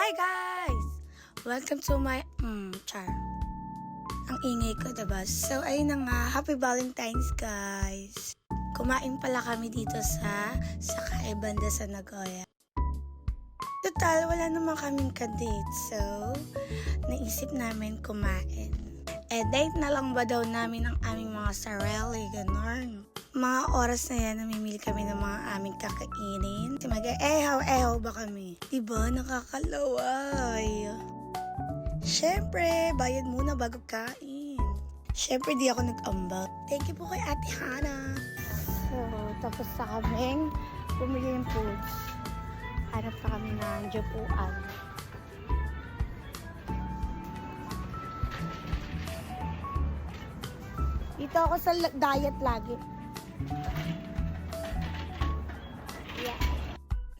Hi guys! Welcome to my, char. Ang ingay ko, diba? So, ayun na nga, Happy Valentine's guys! Kumain pala kami dito sa Kaibanda sa Nagoya. Total, wala naman kaming ka-date. So, naisip namin kumain. Date na lang ba daw namin ang aming mga sarili, ganon. Mga oras na yan, namimili kami ng mga aming kakainin. Mag-ehaw-ehaw ba kami? Diba, nakakalaway. Siyempre, bayad muna bago kain. Siyempre, di ako nag-ambag. Thank you po kay Ate Hana. So, tapos sa kaming bumili ng foods. Hanap pa kami ng jopuan. Dito ako sa diet lagi. Yeah.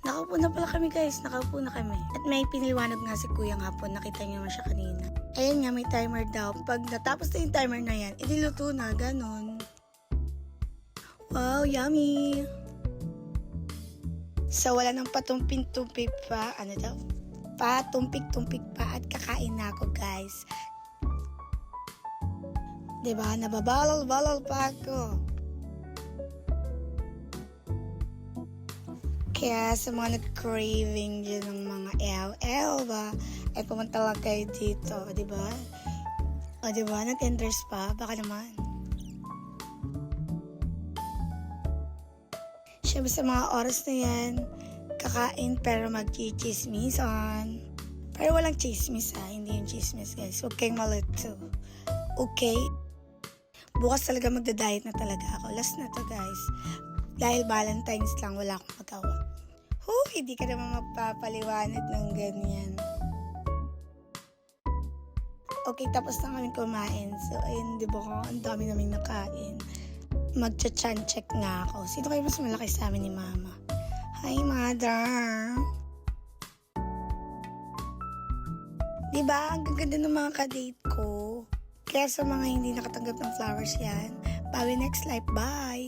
Nakaupo na pala kami guys. Nakaupo na kami. At may piniliwanag nga si Kuya hapon. Nakita niyo naman siya kanina. Ayan nga, may timer daw. Pag natapos na yung timer na yan, idiluto na. Ganon. Wow, yummy! So, wala nang patumpik-tumpik pa. Ano daw? Patumpik-tumpik pa at kakain na ako guys. Diba? Nababalal-balal pa ako. Kaya sa mga nag-craving dyan ng mga ew ba, ay pumunta lang kayo dito, diba? O diba? Nag-tenders pa? Baka naman. Siyempre sa mga oras na yan, kakain pero mag-chismisan. Pero walang chismis ha, hindi yung chismis guys. Huwag kayong malito. Okay? Bukas talaga magda-diet na talaga ako. Last na to guys. Dahil Valentine's lang, wala akong magawa. Hindi ka naman magpapaliwanag ng ganyan. Okay, tapos na kami kumain. So, ayun, di ba, ang dami naming nakain. Magcha-chan check nga ako. Sino kayo mas malaki sa amin ni Mama? Hi, Mother! Diba? Ang gaganda ng mga kadate ko. Kaya sa mga hindi nakatanggap ng flowers yan, bawi next life. Bye!